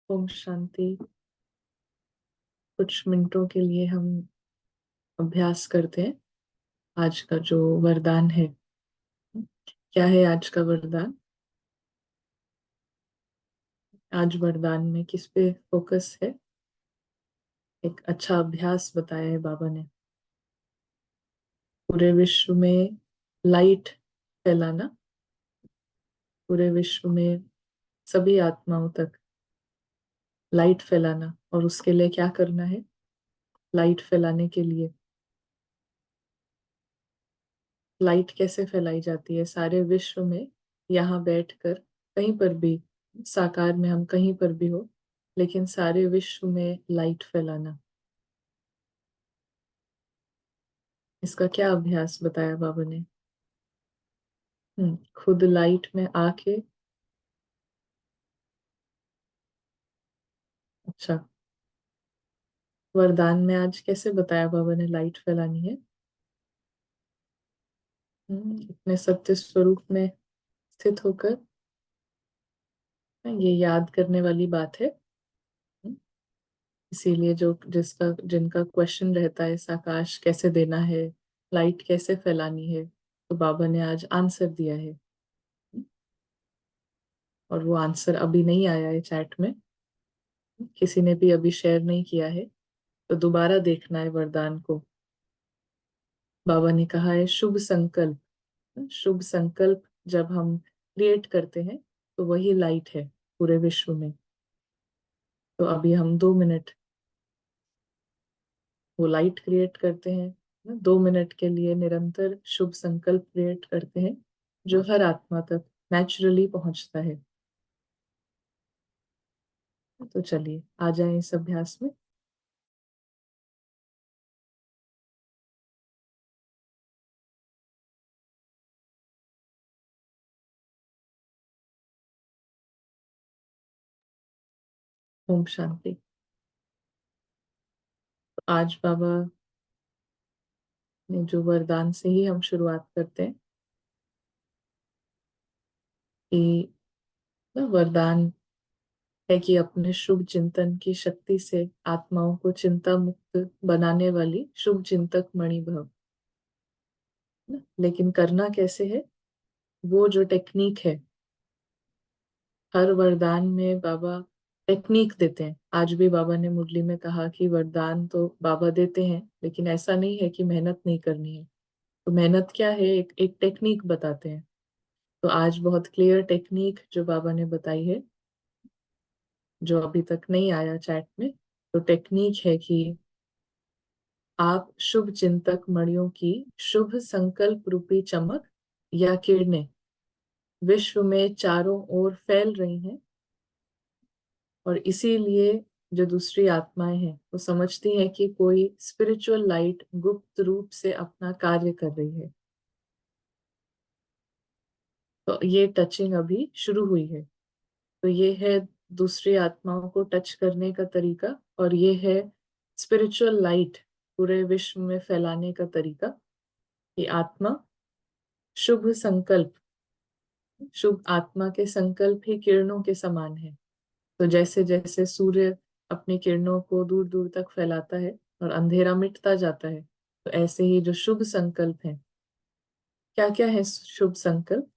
ओम शांति। कुछ मिनटों के लिए हम अभ्यास करते हैं। आज का जो वरदान है, क्या है आज का वरदान? आज वरदान में किस पे फोकस है? एक अच्छा अभ्यास बताया है बाबा ने। पूरे विश्व में लाइट फैलाना, पूरे विश्व में सभी आत्माओं तक लाइट फैलाना। और उसके लिए क्या करना है? लाइट फैलाने के लिए लाइट कैसे फैलाई जाती है सारे विश्व में? यहाँ बैठकर कहीं पर भी, साकार में हम कहीं पर भी हो, लेकिन सारे विश्व में लाइट फैलाना। इसका क्या अभ्यास बताया बाबा ने? खुद लाइट में आके। अच्छा, वरदान में आज कैसे बताया बाबा ने लाइट फैलानी है? अपने सत्य स्वरूप में स्थित होकर। ये याद करने वाली बात है। हम्म, इसीलिए जो जिसका जिनका क्वेश्चन रहता है, साकाश कैसे देना है, लाइट कैसे फैलानी है, तो बाबा ने आज आंसर दिया है। और वो आंसर अभी नहीं आया है चैट में, किसी ने भी अभी शेयर नहीं किया है, तो दोबारा देखना है वरदान को। बाबा ने कहा है शुभ संकल्प। शुभ संकल्प जब हम क्रिएट करते हैं, तो वही लाइट है पूरे विश्व में। तो अभी हम 2 मिनट वो लाइट क्रिएट करते हैं, 2 मिनट के लिए निरंतर शुभ संकल्प क्रिएट करते हैं, जो हर आत्मा तक नेचुरली पहुंचता है। तो चलिए आ जाए इस अभ्यास में। ओम शांति। तो आज बाबा ने जो वरदान से ही हम शुरुआत करते हैं कि वरदान है कि अपने शुभ चिंतन की शक्ति से आत्माओं को चिंता मुक्त बनाने वाली शुभ चिंतक मणि भव। लेकिन करना कैसे है? वो जो टेक्निक है, हर वरदान में बाबा टेक्निक देते हैं। आज भी बाबा ने मुरली में कहा कि वरदान तो बाबा देते हैं, लेकिन ऐसा नहीं है कि मेहनत नहीं करनी है। तो मेहनत क्या है, एक टेक्निक बताते हैं। तो आज बहुत क्लियर टेक्निक जो बाबा ने बताई है, जो अभी तक नहीं आया चैट में। तो टेक्निक है कि आप शुभ चिंतक मणियों की शुभ संकल्प रूपी चमक या किरणें विश्व में चारों ओर फैल रही हैं। और इसीलिए जो दूसरी आत्माएं हैं वो समझती हैं कि कोई स्पिरिचुअल लाइट गुप्त रूप से अपना कार्य कर रही है। तो ये टचिंग अभी शुरू हुई है। तो ये है दूसरी आत्माओं को टच करने का तरीका, और ये है स्पिरिचुअल लाइट पूरे विश्व में फैलाने का तरीका। कि आत्मा शुभ संकल्प, शुभ आत्मा के संकल्प ही किरणों के समान है। तो जैसे जैसे सूर्य अपनी किरणों को दूर दूर तक फैलाता है और अंधेरा मिटता जाता है, तो ऐसे ही जो शुभ संकल्प है, क्या क्या है शुभ संकल्प?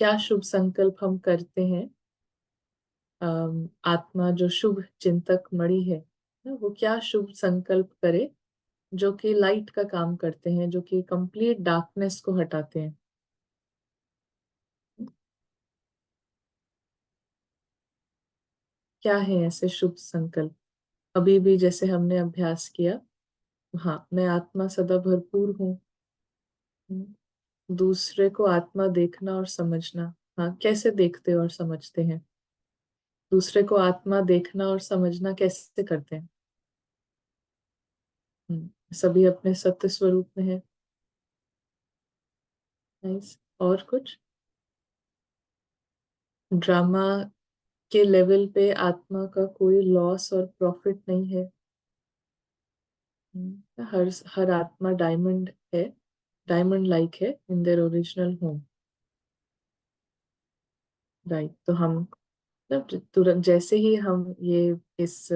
क्या शुभ संकल्प हम करते हैं? आत्मा जो शुभ चिंतक मणि है ना, वो क्या शुभ संकल्प करे जो कि लाइट का काम करते हैं, जो कि कंप्लीट डार्कनेस को हटाते हैं? क्या है ऐसे शुभ संकल्प? अभी भी जैसे हमने अभ्यास किया, हाँ, मैं आत्मा सदा भरपूर हूँ। दूसरे को आत्मा देखना और समझना। हाँ, कैसे देखते और समझते हैं? दूसरे को आत्मा देखना और समझना कैसे करते हैं? सभी अपने सत्य स्वरूप में है। नाइस। और कुछ? ड्रामा के लेवल पे आत्मा का कोई लॉस और प्रॉफिट नहीं है। हर हर आत्मा डायमंड है, डायमंड लाइक है in their original home. Right. तो हम मतलब तुरंत जैसे ही हम ये इस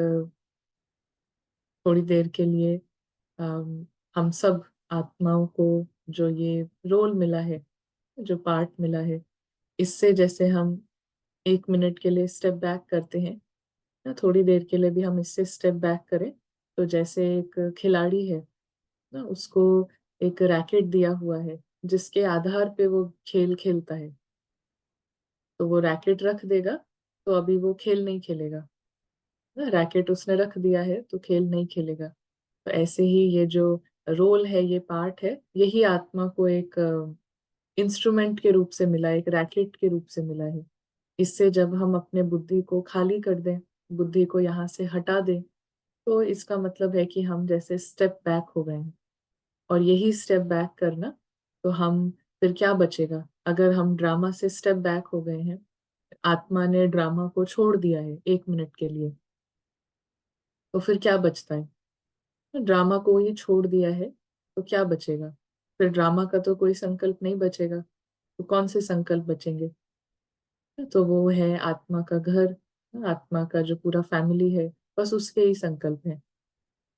थोड़ी देर के लिए हम सब आत्माओं को जो ये रोल मिला है, जो पार्ट मिला है, इससे जैसे हम 1 मिनट के लिए स्टेप बैक करते हैं ना, थोड़ी देर के लिए भी हम इससे स्टेप बैक करें, तो जैसे एक खिलाड़ी है ना, उसको एक रैकेट दिया हुआ है जिसके आधार पे वो खेल खेलता है, तो वो रैकेट रख देगा तो अभी वो खेल नहीं खेलेगा ना, रैकेट उसने रख दिया है तो खेल नहीं खेलेगा। तो ऐसे ही ये जो रोल है, ये पार्ट है, यही आत्मा को एक इंस्ट्रूमेंट के रूप से मिला है, एक रैकेट के रूप से मिला है। इससे जब हम अपने बुद्धि को खाली कर दें, बुद्धि को यहाँ से हटा दें, तो इसका मतलब है कि हम जैसे स्टेप बैक हो गए हैं। और यही स्टेप बैक करना, तो हम फिर क्या बचेगा अगर हम ड्रामा से स्टेप बैक हो गए हैं, आत्मा ने ड्रामा को छोड़ दिया है 1 मिनट के लिए, तो फिर क्या बचता है? तो ड्रामा को ये छोड़ दिया है तो क्या बचेगा? फिर ड्रामा का तो कोई संकल्प नहीं बचेगा, तो कौन से संकल्प बचेंगे? तो वो है आत्मा का घर, आत्मा का जो पूरा फैमिली है, बस उसके ही संकल्प है।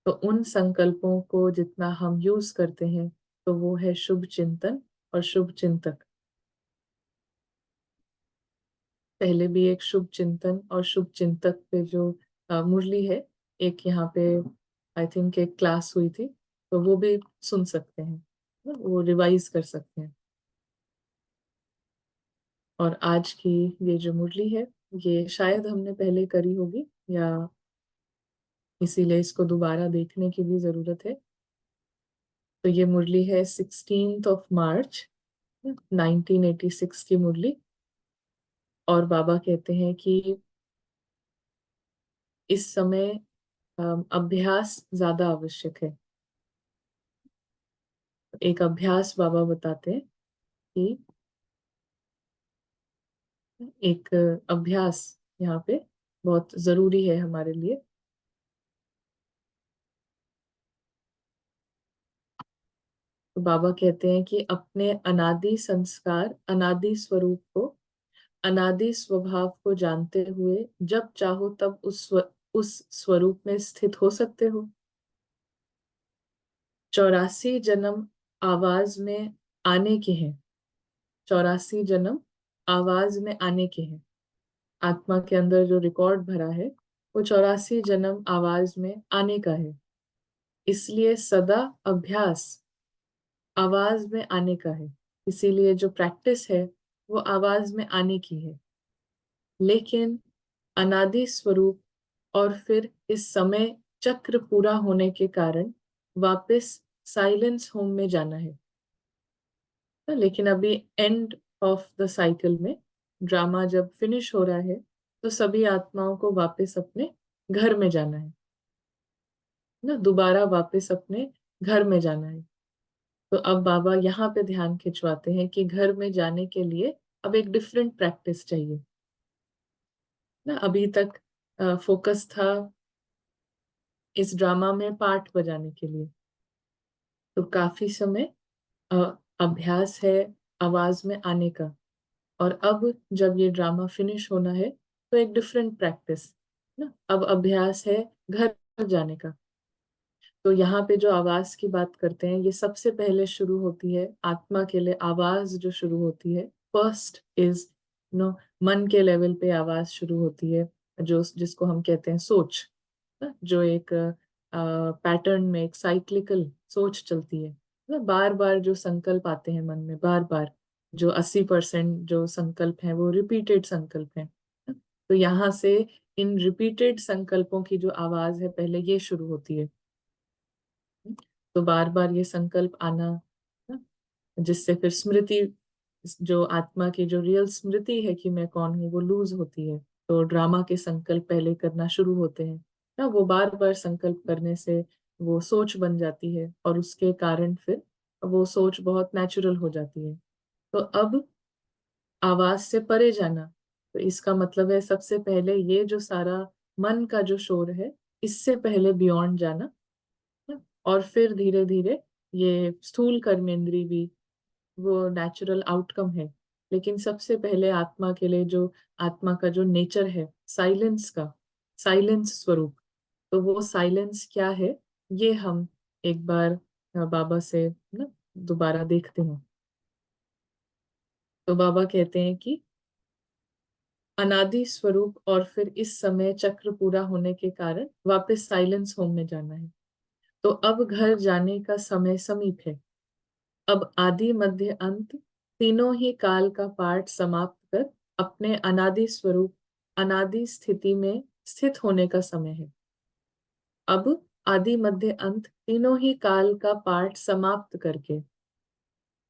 तो उन संकल्पों को जितना हम यूज करते हैं, तो वो है शुभ चिंतन और शुभ चिंतक। पहले भी एक शुभ चिंतन और शुभ चिंतक पे जो मुरली है, एक यहाँ पे आई थिंक एक क्लास हुई थी, तो वो भी सुन सकते हैं, वो रिवाइज कर सकते हैं। और आज की ये जो मुरली है, ये शायद हमने पहले करी होगी, या इसीलिए इसको दोबारा देखने की भी जरूरत है। तो ये मुरली है 16 मार्च 1986 की मुरली। और बाबा कहते हैं कि इस समय अभ्यास ज्यादा आवश्यक है। एक अभ्यास बाबा बताते हैं कि एक अभ्यास यहाँ पे बहुत जरूरी है हमारे लिए। तो बाबा कहते हैं कि अपने अनादि संस्कार, अनादि स्वरूप को, अनादि स्वभाव को जानते हुए जब चाहो तब उस स्वरूप में स्थित हो सकते हो। 84 जन्म आवाज में आने के हैं, 84 जन्म आवाज में आने के हैं। आत्मा के अंदर जो रिकॉर्ड भरा है, वो 84 जन्म आवाज में आने का है। इसलिए सदा अभ्यास आवाज में आने का है। इसीलिए जो प्रैक्टिस है, वो आवाज में आने की है। लेकिन अनादि स्वरूप और फिर इस समय चक्र पूरा होने के कारण वापस साइलेंस होम में जाना है। लेकिन अभी एंड ऑफ द साइकिल में, ड्रामा जब फिनिश हो रहा है, तो सभी आत्माओं को वापस अपने घर में जाना है ना, दोबारा वापस अपने घर में जाना है। तो अब बाबा यहाँ पे ध्यान खिंचवाते हैं कि घर में जाने के लिए अब एक डिफरेंट प्रैक्टिस चाहिए ना। अभी तक फोकस था इस ड्रामा में पार्ट बजाने के लिए, तो काफी समय अ, अभ्यास है आवाज में आने का। और अब जब ये ड्रामा फिनिश होना है, तो एक डिफरेंट प्रैक्टिस ना, अब अभ्यास है घर जाने का। तो यहाँ पे जो आवाज की बात करते हैं, ये सबसे पहले शुरू होती है आत्मा के लिए। आवाज जो शुरू होती है, फर्स्ट इज नो, मन के लेवल पे आवाज शुरू होती है, जो जिसको हम कहते हैं सोच ना, जो एक पैटर्न में एक साइक्लिकल सोच चलती है ना। बार बार जो संकल्प आते हैं मन में, बार बार जो 80% जो संकल्प हैं, वो रिपीटेड संकल्प हैं ना? तो यहाँ से इन रिपीटेड संकल्पों की जो आवाज है, पहले ये शुरू होती है। तो बार बार ये संकल्प आना ना, जिससे फिर स्मृति, जो आत्मा की जो रियल स्मृति है कि मैं कौन हूँ, वो लूज होती है। तो ड्रामा के संकल्प पहले करना शुरू होते हैं ना, वो बार बार संकल्प करने से वो सोच बन जाती है, और उसके कारण फिर वो सोच बहुत नेचुरल हो जाती है। तो अब आवाज से परे जाना, तो इसका मतलब है सबसे पहले ये जो सारा मन का जो शोर है, इससे पहले बियॉन्ड जाना। और फिर धीरे धीरे ये स्थूल कर्मेंद्री भी वो नेचुरल आउटकम है लेकिन सबसे पहले आत्मा के लिए जो आत्मा का जो नेचर है साइलेंस का, साइलेंस स्वरूप, तो वो साइलेंस क्या है, ये हम एक बार बाबा से ना दोबारा देखते हैं। तो बाबा कहते हैं कि अनादि स्वरूप और फिर इस समय चक्र पूरा होने के कारण वापस साइलेंस होम में जाना है। तो अब घर जाने का समय समीप है। अब आदि मध्य अंत तीनों ही काल का पाठ समाप्त कर अपने अनादि स्वरूप अनादि स्थिति में स्थित होने का समय है। अब आदि मध्य अंत तीनों ही काल का पाठ समाप्त करके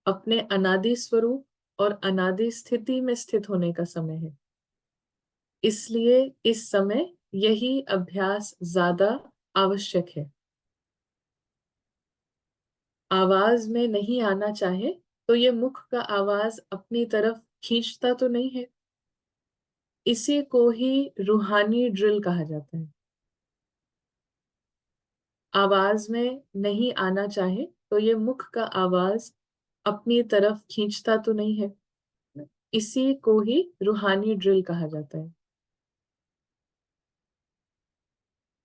अपने अनादि स्वरूप और अनादि स्थिति में स्थित होने का समय है। इसलिए इस समय यही अभ्यास ज्यादा आवश्यक है। आवाज में नहीं आना चाहे तो ये मुख का आवाज अपनी तरफ खींचता तो नहीं है। इसी को ही रूहानी ड्रिल कहा जाता है। आवाज में नहीं आना चाहे तो ये मुख का आवाज अपनी तरफ खींचता तो नहीं है। इसी को ही रूहानी ड्रिल कहा जाता है।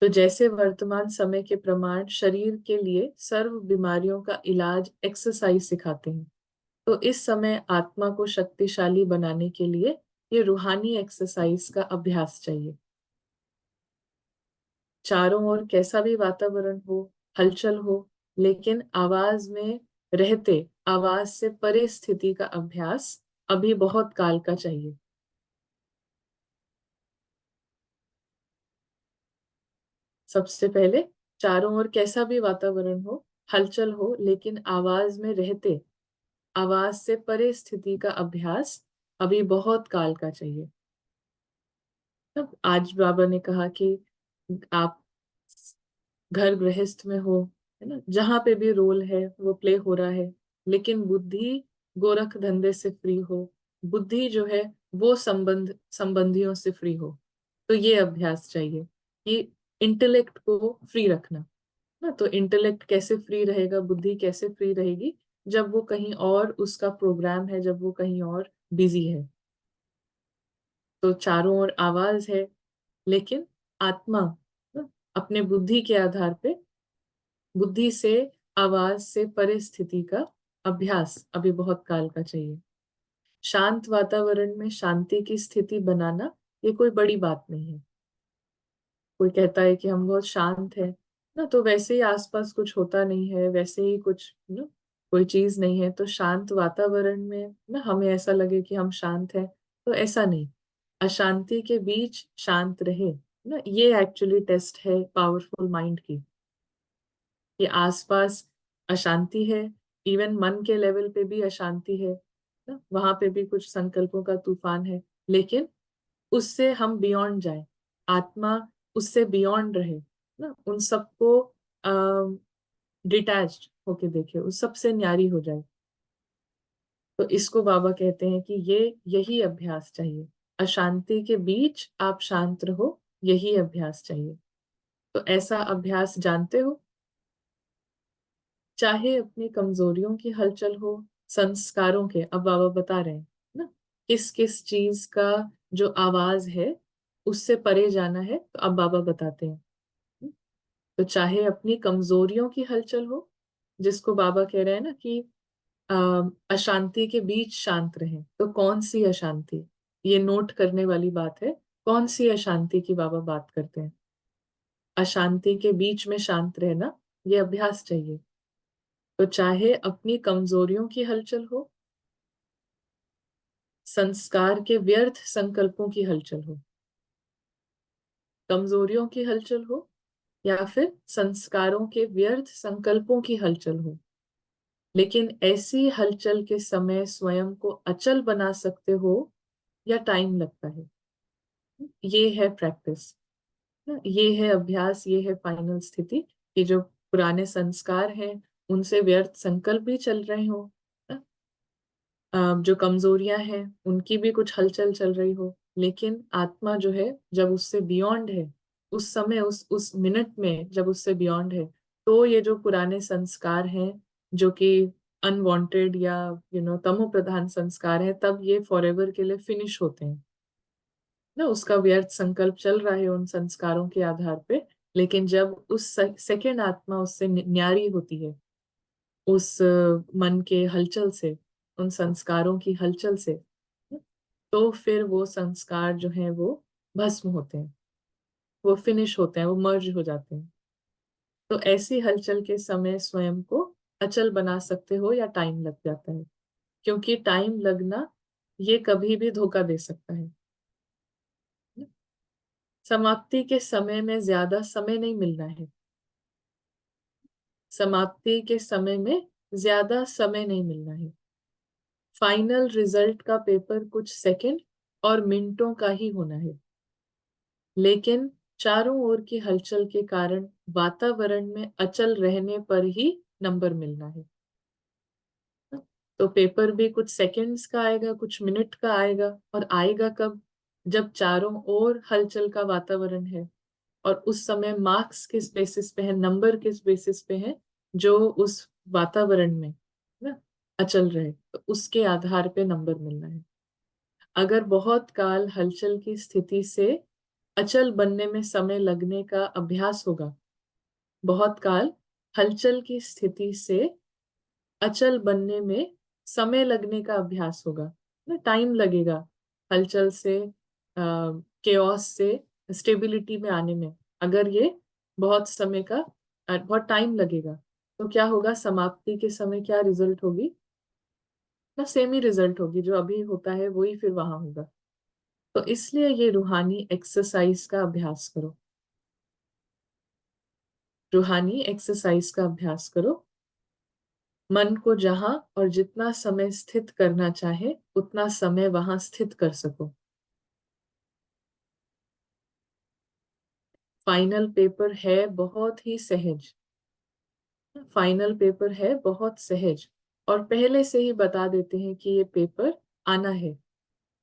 तो जैसे वर्तमान समय के प्रमाण शरीर के लिए सर्व बीमारियों का इलाज एक्सरसाइज सिखाते हैं, तो इस समय आत्मा को शक्तिशाली बनाने के लिए ये रूहानी एक्सरसाइज का अभ्यास चाहिए। चारों ओर कैसा भी वातावरण हो, हलचल हो, लेकिन आवाज में रहते आवाज से परे स्थिति का अभ्यास अभी बहुत काल का चाहिए। सबसे पहले चारों ओर कैसा भी वातावरण हो, हलचल हो, लेकिन आवाज में रहते आवाज से परे स्थिति का अभ्यास अभी बहुत काल का चाहिए। तब आज बाबा ने कहा कि आप घर गृहस्थ में हो, है ना, जहां पे भी रोल है वो प्ले हो रहा है, लेकिन बुद्धि गोरख धंधे से फ्री हो, बुद्धि जो है वो संबंधियों से फ्री हो। तो ये अभ्यास चाहिए कि इंटेलेक्ट को फ्री रखना। ना तो इंटेलेक्ट कैसे फ्री रहेगा, बुद्धि कैसे फ्री रहेगी, जब वो कहीं और उसका प्रोग्राम है, जब वो कहीं और बिजी है। तो चारों ओर आवाज है, लेकिन आत्मा ना, अपने बुद्धि के आधार पे बुद्धि से आवाज से परे स्थिति का अभ्यास अभी बहुत काल का चाहिए। शांत वातावरण में शांति की स्थिति बनाना ये कोई बड़ी बात नहीं है। कोई कहता है कि हम बहुत शांत है ना, तो वैसे ही आसपास कुछ होता नहीं है, वैसे ही कुछ ना कोई चीज नहीं है, तो शांत वातावरण में ना हमें ऐसा लगे कि हम शांत है, तो ऐसा नहीं। अशांति के बीच शांत रहे ना, ये एक्चुअली टेस्ट है पावरफुल माइंड की, कि आसपास अशांति है, इवन मन के लेवल पे भी अशांति है ना, वहां पे भी कुछ संकल्पों का तूफान है, लेकिन उससे हम बियॉन्ड जाए, आत्मा उससे बियॉन्ड रहे ना, उन सबको डिटैच्ड होके देखे, उस सबसे न्यारी हो जाए। तो इसको बाबा कहते हैं कि ये यही अभ्यास चाहिए। अशांति के बीच आप शांत रहो, यही अभ्यास चाहिए। तो ऐसा अभ्यास जानते हो, चाहे अपनी कमजोरियों की हलचल हो, संस्कारों के, अब बाबा बता रहे हैं ना, किस किस चीज का जो आवाज है उससे परे जाना है, तो अब बाबा बताते हैं। तो चाहे अपनी कमजोरियों की हलचल हो, जिसको बाबा कह रहे हैं ना कि अशांति के बीच शांत रहें, तो कौन सी अशांति, ये नोट करने वाली बात है, कौन सी अशांति की बाबा बात करते हैं। अशांति के बीच में शांत रहना, ये अभ्यास चाहिए। तो चाहे अपनी कमजोरियों की हलचल हो, संस्कार के व्यर्थ संकल्पों की हलचल हो, कमजोरियों की हलचल हो या फिर संस्कारों के व्यर्थ संकल्पों की हलचल हो, लेकिन ऐसी हलचल के समय स्वयं को अचल बना सकते हो या टाइम लगता है, ये है प्रैक्टिस, ये है अभ्यास, ये है फाइनल स्थिति, कि जो पुराने संस्कार हैं उनसे व्यर्थ संकल्प भी चल रहे हो, जो कमजोरियां हैं उनकी भी कुछ हलचल चल रही हो, लेकिन आत्मा जो है जब उससे बियॉन्ड है, उस समय उस मिनट में जब उससे बियॉन्ड है, तो ये जो पुराने संस्कार हैं जो कि अनवांटेड या तमो प्रधान संस्कार है, तब ये फॉरएवर के लिए फिनिश होते हैं ना। उसका व्यर्थ संकल्प चल रहा है उन संस्कारों के आधार पे, लेकिन जब उस सेकंड आत्मा उससे न्यारी होती है, उस मन के हलचल से, उन संस्कारों की हलचल से, तो फिर वो संस्कार जो है वो भस्म होते हैं, वो फिनिश होते हैं, वो मर्ज हो जाते हैं। तो ऐसी हलचल के समय स्वयं को अचल बना सकते हो या टाइम लग जाता है, क्योंकि टाइम लगना ये कभी भी धोखा दे सकता है। समाप्ति के समय में ज्यादा समय नहीं मिलना है, समाप्ति के समय में ज्यादा समय नहीं मिलना है। फाइनल रिजल्ट का पेपर कुछ सेकंड और मिनटों का ही होना है, लेकिन चारों ओर की हलचल के कारण वातावरण में अचल रहने पर ही नंबर मिलना है। तो पेपर भी कुछ सेकंड्स का आएगा, कुछ मिनट का आएगा, और आएगा कब? जब चारों ओर हलचल का वातावरण है, और उस समय मार्क्स किस बेसिस पे है, नंबर किस बेसिस पे है, जो उस वातावरण में ना अचल रहे, तो उसके आधार पे नंबर मिलना है। अगर बहुत काल हलचल की स्थिति से अचल बनने में समय लगने का अभ्यास होगा, बहुत काल हलचल की स्थिति से अचल बनने में समय लगने का अभ्यास होगा ना, टाइम लगेगा हलचल से केओस से स्टेबिलिटी में आने में। अगर ये बहुत समय का बहुत टाइम लगेगा, तो क्या होगा? समाप्ति के समय क्या रिजल्ट होगी ना? सेम ही रिजल्ट होगी, जो अभी होता है वही फिर वहां होगा। तो इसलिए ये रूहानी एक्सरसाइज का अभ्यास करो, रूहानी एक्सरसाइज का अभ्यास करो। मन को जहां और जितना समय स्थित करना चाहे उतना समय वहां स्थित कर सको। फाइनल पेपर है बहुत ही सहज, फाइनल पेपर है बहुत सहज, और पहले से ही बता देते हैं कि ये पेपर आना है,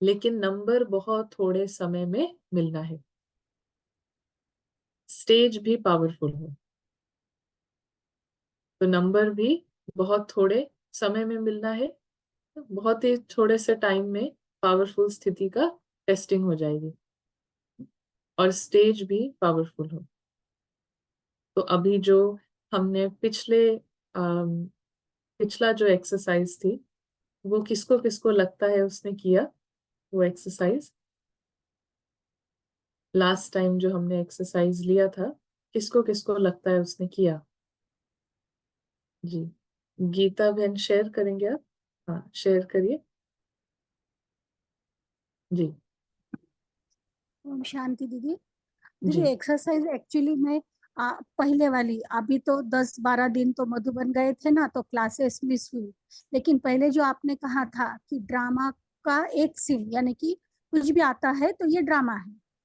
लेकिन नंबर बहुत थोड़े समय में मिलना है। स्टेज भी पावरफुल है, तो नंबर भी बहुत थोड़े समय में मिलना है, बहुत ही थोड़े से टाइम में पावरफुल स्थिति का टेस्टिंग हो जाएगी, और स्टेज भी पावरफुल हो। तो अभी जो हमने पिछला जो एक्सरसाइज थी, वो किसको किसको लगता है उसने किया वो एक्सरसाइज? लास्ट टाइम जो हमने एक्सरसाइज लिया था, किसको किसको लगता है उसने किया? जी, गीता बहन शेयर करेंगे आप? हाँ, शेयर करिए। जी। ओम शांति दीदी। जी। दीदी एक्सरसाइज एक्चुअली मैं पहले वाली अभी तो 10-12 दिन तो मधुबन गए थे ना, तो क्लासेस मिस हुई। लेकिन पहले जो आपने कहा था कि ड्रामा का एक सीन, यानी कि कुछ भी आता है तो ये ड्रामा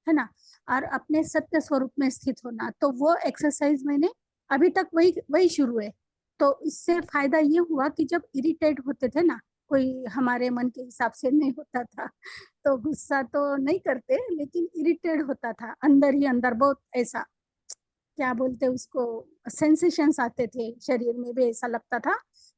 है ना, और अपने सत्य स्वरूप में स्थित होना, तो वो एक्सरसाइज मैंने अभी तक वही वही शुरू है। तो इससे फायदा ये हुआ कि जब इरिटेट होते थे ना, कोई हमारे मन के हिसाब से नहीं होता था, तो गुस्सा तो नहीं करते लेकिन इरिटेट होता था अंदर ही अंदर, बहुत ऐसा क्या बोलते उसको, सेंसेशंस आते थे शरीर में भी, ऐसा लगता था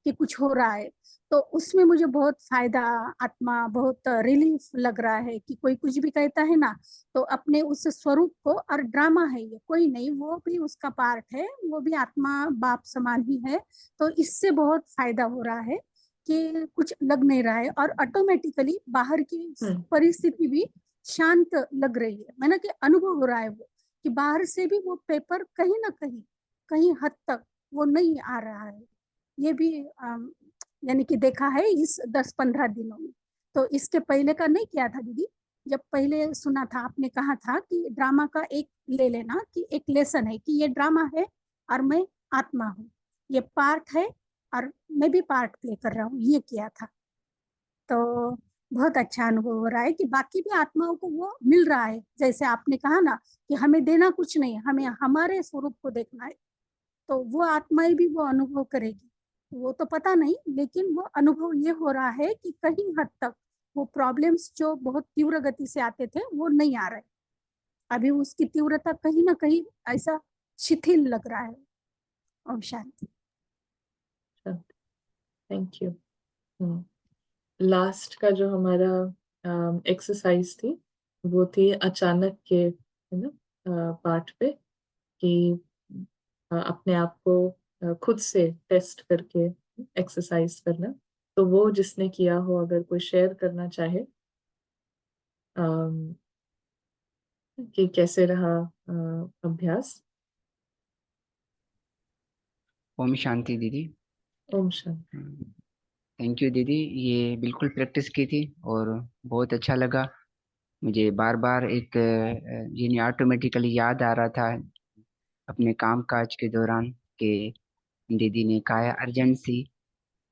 कि कुछ हो रहा है। तो उसमें मुझे बहुत फायदा, आत्मा बहुत रिलीफ लग रहा है कि कोई कुछ भी कहता है ना, तो अपने उस स्वरूप को, और ड्रामा है ये कोई नहीं, वो भी उसका पार्ट है, वो भी आत्मा बाप समान ही है। तो इससे बहुत फायदा हो रहा है कि कुछ लग नहीं रहा है, और ऑटोमेटिकली बाहर की हम्म। परिस्थिति भी शांत लग रही है, मैंने कि अनुभव हो रहा है वो, कि बाहर से भी वो पेपर कहीं ना कहीं, कहीं हद तक वो नहीं आ रहा है। ये भी यानी कि देखा है इस 10-15 दिनों में। तो इसके पहले का नहीं किया था दीदी। जब पहले सुना था, आपने कहा था कि ड्रामा का एक ले लेना, कि एक लेसन है कि ये ड्रामा है और मैं आत्मा हूँ, ये पार्ट है और मैं भी पार्ट प्ले कर रहा हूँ, ये किया था। तो बहुत अच्छा अनुभव हो रहा है कि बाकी भी आत्माओं को वो मिल रहा है, जैसे आपने कहा ना कि हमें देना कुछ नहीं, हमें हमारे स्वरूप को देखना है, तो वो आत्माएं भी वो अनुभव करेगी। वो तो पता नहीं, लेकिन वो अनुभव ये हो रहा है कि कहीं हद तक वो प्रॉब्लम्स जो बहुत तीव्र गति से आते थे वो नहीं आ रहे, अभी उसकी तीव्रता कहीं ना कहीं ऐसा शिथिल लग रहा है। ओम शांति। Thank you. लास्ट का जो हमारा एक्सरसाइज थी वो थी अचानक के, है ना, पार्ट पे, कि अपने आप को खुद से टेस्ट करके एक्सरसाइज करना। तो वो जिसने किया हो, अगर कोई शेयर करना चाहे अम, कि कैसे रहा अभ्यास। ओम शांति दीदी। ओम शांति। थैंक यू दीदी, ये बिल्कुल प्रैक्टिस की थी और बहुत अच्छा लगा मुझे। बार बार एक ये ऑटोमेटिकली याद आ रहा था अपने काम काज के दौरान कि दीदी ने कहा है अर्जेंसी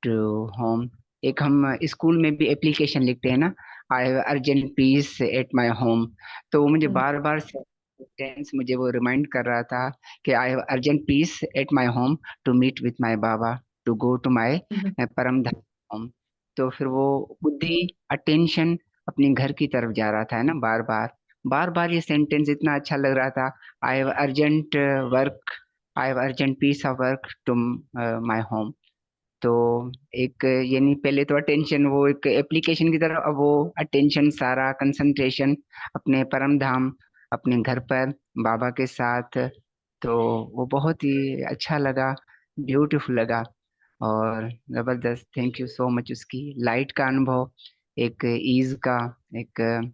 टू होम। एक हम स्कूल में भी एप्लीकेशन लिखते हैं ना, I have urgent piece at my home. तो वो मुझे हम्म, बार बार सेंटेंस मुझे वो रिमाइंड कर रहा था कि I have urgent piece at my home to meet with my बाबा, to go to my hmm, परम धाम होम। तो फिर वो बुद्धि अटेंशन अपने घर की तरफ जा रहा था, है ना। बार बार बार बार ये सेंटेंस इतना अच्छा लग रहा था। I have urgent work, I have urgent piece of work to my home. तो एक यानी पहले तो अटेंशन वो एक एप्लीकेशन की तरह, अब वो अटेंशन सारा कंसंट्रेशन अपने परम धाम, अपने घर पर बाबा के साथ। तो वो बहुत ही अच्छा लगा, ब्यूटीफुल लगा और जबरदस्त। Thank you so much. उसकी लाइट का अनुभव, एक ईज का, एक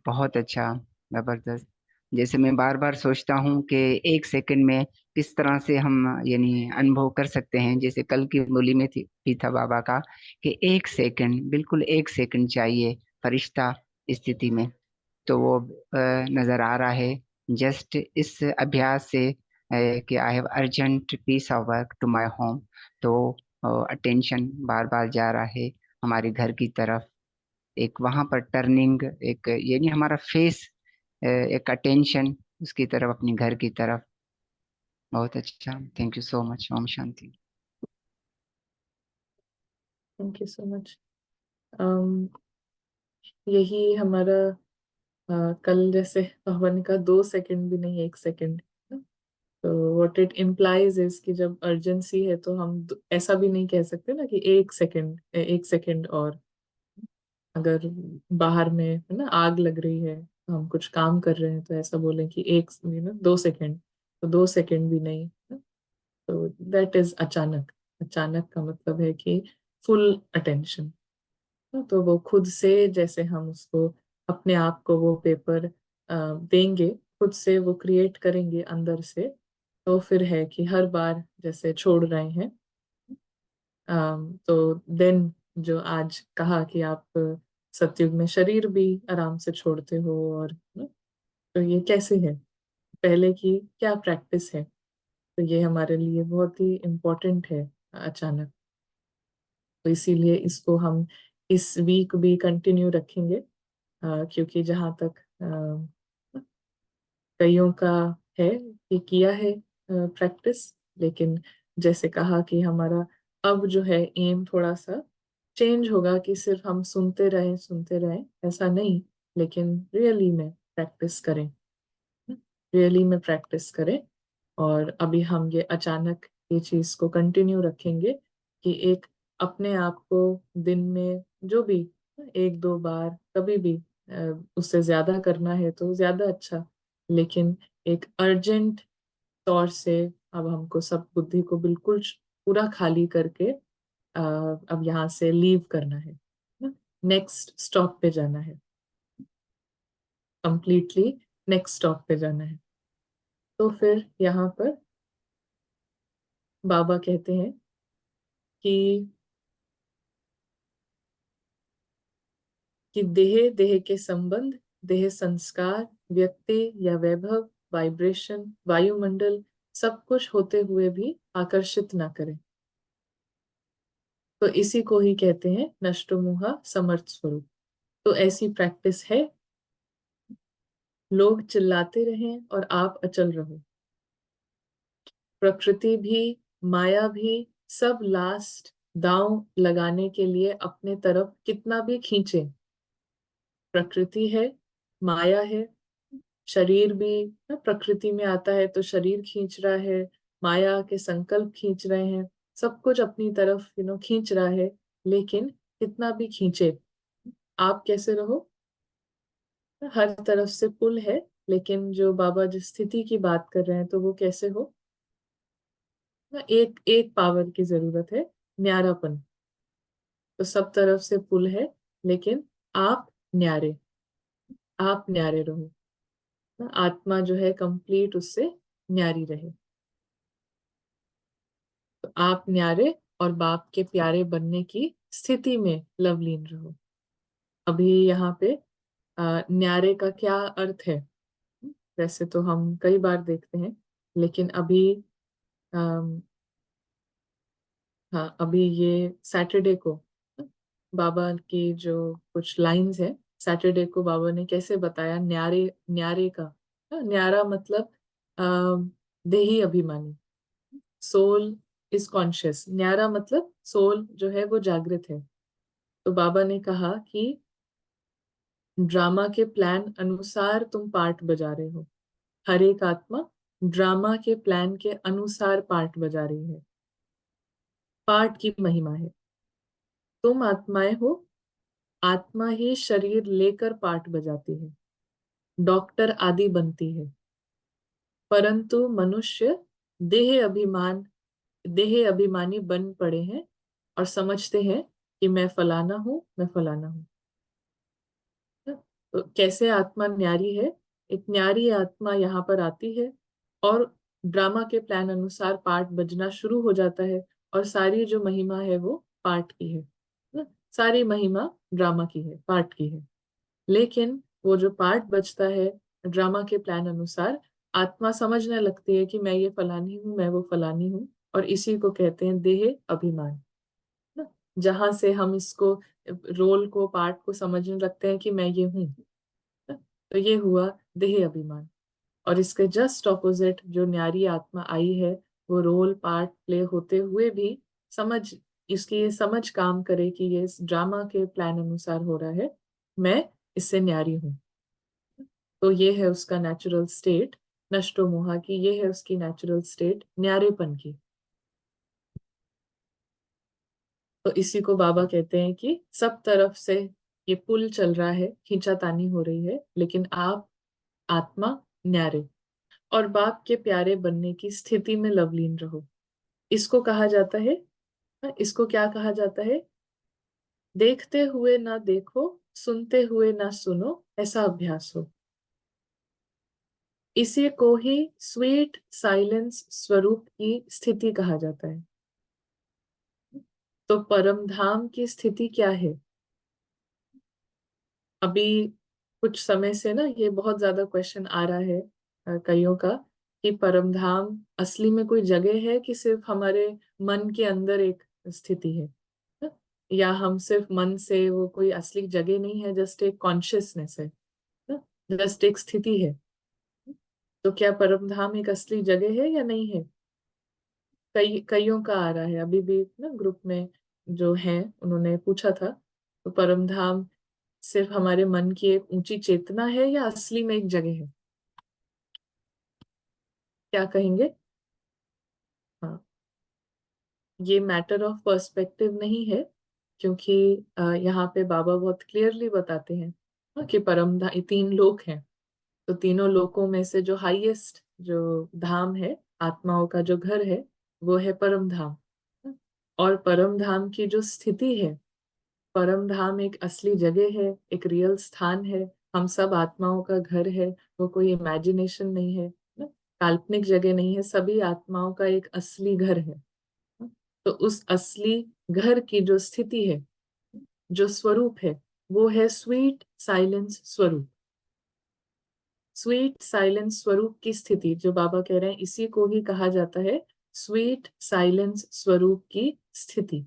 बहुत अच्छा, जबरदस्त। जैसे मैं बार बार सोचता हूँ कि एक सेकंड में किस तरह से हम यानी अनुभव कर सकते हैं। जैसे कल की बोली में भी था बाबा का कि एक सेकंड, बिल्कुल एक सेकंड चाहिए फरिश्ता स्थिति में। तो वो नजर आ रहा है जस्ट इस अभ्यास से कि I have urgent piece of work to my home. तो अटेंशन बार बार जा रहा है हमारे घर की तरफ। एक वहां पर टर्निंग, एक ये नहीं हमारा फेस, एक अटेंशन उसकी तरफ, अपने घर की तरफ। बहुत अच्छा, थैंक यू सो मच। ओम शांति। Thank you so much. यही हमारा कल जैसे पावन का 2 सेकंड भी नहीं, 1 सेकंड। तो व्हाट इट इम्प्लाइज इज कि जब अर्जेंसी है तो हम ऐसा भी नहीं कह सकते ना कि 1 सेकंड, 1 सेकंड। और अगर बाहर में, है ना, आग लग रही है, हम कुछ काम कर रहे हैं, तो ऐसा बोलें कि 2 सेकंड। तो 2 सेकंड भी नहीं, है ना? तो दैट इज अचानक। अचानक का मतलब है कि फुल अटेंशन। तो वो खुद से, जैसे हम उसको, अपने आप को वो पेपर देंगे, खुद से वो क्रिएट करेंगे अंदर से। तो फिर है कि हर बार जैसे छोड़ रहे हैं। तो देन जो आज कहा कि आप सतयुग में शरीर भी आराम से छोड़ते हो, और तो ये कैसे है, पहले की क्या प्रैक्टिस है। तो ये हमारे लिए बहुत ही इम्पोर्टेंट है अचानक। तो इसीलिए इसको हम इस वीक भी कंटिन्यू रखेंगे, क्योंकि जहाँ तक कईयों का है कि किया है प्रैक्टिस, लेकिन जैसे कहा कि हमारा अब जो है एम थोड़ा सा चेंज होगा, कि सिर्फ हम सुनते रहें ऐसा नहीं, लेकिन रियली में प्रैक्टिस करें, रियली में प्रैक्टिस करें। और अभी हम ये अचानक ये चीज को कंटिन्यू रखेंगे, कि एक अपने आप को दिन में जो भी 1-2 बार कभी भी, उससे ज्यादा करना है तो ज्यादा अच्छा, लेकिन एक अर्जेंट तौर से अब हमको सब बुद्धि को बिल्कुल पूरा खाली करके अब यहाँ से लीव करना है, नेक्स्ट स्टॉप पे जाना है, कंप्लीटली नेक्स्ट स्टॉप पे जाना है। तो फिर यहाँ पर बाबा कहते हैं कि देह देह के संबंध, देह संस्कार, व्यक्ति या वैभव, वाइब्रेशन, वायुमंडल, सब कुछ होते हुए भी आकर्षित ना करें। तो इसी को ही कहते हैं नष्टोमोहा समर्थ स्वरूप। तो ऐसी प्रैक्टिस है, लोग चिल्लाते रहें और आप अचल रहो। प्रकृति भी, माया भी, सब लास्ट दांव लगाने के लिए अपने तरफ कितना भी खींचे। प्रकृति है, माया है, शरीर भी ना प्रकृति में आता है, तो शरीर खींच रहा है, माया के संकल्प खींच रहे हैं, सब कुछ अपनी तरफ खींच रहा है, लेकिन कितना भी खींचे, आप कैसे रहो, हर तरफ से पुल है, लेकिन जो बाबा जिस स्थिति की बात कर रहे हैं तो वो कैसे हो ना, एक एक पावर की जरूरत है, न्यारापन। तो सब तरफ से पुल है, लेकिन आप न्यारे, आप न्यारे रहो ना, आत्मा जो है कंप्लीट उससे न्यारी रहे। तो आप न्यारे और बाप के प्यारे बनने की स्थिति में लवलीन रहो। अभी यहाँ पे न्यारे का क्या अर्थ है, वैसे तो हम कई बार देखते हैं, लेकिन अभी अम, हाँ, अभी ये सैटरडे को बाबा की जो कुछ लाइंस है, सैटरडे को बाबा ने कैसे बताया न्यारे, न्यारे का न्यारा मतलब देही अभिमानी, सोल इज कॉन्शियस, न्यारा मतलब सोल जो है वो जागृत है। तो बाबा ने कहा कि ड्रामा के प्लान अनुसार तुम पार्ट बजा रहे हो, हर एक आत्मा ड्रामा के प्लान के अनुसार पार्ट बजा रही है, पार्ट की महिमा है। तुम आत्माएं हो, आत्मा ही शरीर लेकर पार्ट बजाती है, डॉक्टर आदि बनती है, परंतु मनुष्य देह अभिमान, देह अभिमानी बन पड़े हैं और समझते हैं कि मैं फलाना हूं, मैं फलाना हूं। तो कैसे आत्मा न्यारी है, एक न्यारी आत्मा यहाँ पर आती है और ड्रामा के प्लान अनुसार पार्ट बजना शुरू हो जाता है, और सारी जो महिमा है वो पार्ट की है ना? सारी महिमा ड्रामा की है, पार्ट की है। लेकिन वो जो पार्ट बचता है ड्रामा के प्लान अनुसार, आत्मा समझने लगती है कि मैं ये फलानी हूँ, मैं वो फलानी हूँ, और इसी को कहते हैं देह अभिमान ना। जहां से हम इसको, रोल को, पार्ट को समझने लगते हैं कि मैं ये हूँ ना, तो ये हुआ देह अभिमान। और इसके जस्ट ऑपोजिट जो न्यारी आत्मा आई है, वो रोल पार्ट प्ले होते हुए भी समझ, इसकी ये समझ काम करे कि ये इस ड्रामा के प्लान अनुसार हो रहा है, मैं इससे न्यारी हूँ। तो ये है उसका नेचुरल स्टेट, नष्टो मोहा की, ये है उसकी नेचुरल स्टेट न्यारेपन की। तो इसी को बाबा कहते हैं कि सब तरफ से ये पुल चल रहा है, खींचातानी हो रही है, लेकिन आप आत्मा न्यारे और बाप के प्यारे बनने की स्थिति में लवलीन रहो। इसको कहा जाता है, इसको क्या कहा जाता है, देखते हुए ना देखो, सुनते हुए ना सुनो, ऐसा अभ्यास हो। इसी को ही स्वीट साइलेंस स्वरूप की स्थिति कहा जाता है। तो परम धाम की स्थिति क्या है, अभी कुछ समय से ना ये बहुत ज्यादा क्वेश्चन आ रहा है कईयों का, कि परम धाम असली में कोई जगह है कि सिर्फ हमारे मन के अंदर एक स्थिति है ना? या हम सिर्फ मन से, वो कोई असली जगह नहीं है, जस्ट एक कॉन्शियसनेस है ना, जस्ट एक स्थिति है। तो क्या परम धाम एक असली जगह है या नहीं है, कईयों का आ रहा है। अभी भी ना ग्रुप में जो है उन्होंने पूछा था, तो परम धाम सिर्फ हमारे मन की एक ऊंची चेतना है या असली में एक जगह है, क्या कहेंगे। हाँ, ये मैटर ऑफ पर्सपेक्टिव नहीं है, क्योंकि यहाँ पे बाबा बहुत क्लियरली बताते हैं कि परम धाम तीन लोक हैं। तो तीनों लोकों में से जो हाईएस्ट जो धाम है, आत्माओं का जो घर है, वो है परम धाम। और परम धाम की जो स्थिति है, परम धाम एक असली जगह है, एक रियल स्थान है, हम सब आत्माओं का घर है, वो कोई इमेजिनेशन नहीं है ना, काल्पनिक जगह नहीं है, सभी आत्माओं का एक असली घर है ना? तो उस असली घर की जो स्थिति है, जो स्वरूप है, वो है स्वीट साइलेंस स्वरूप। स्वीट साइलेंस स्वरूप की स्थिति जो बाबा कह रहे हैं, इसी को ही कहा जाता है स्वीट साइलेंस स्वरूप की स्थिति।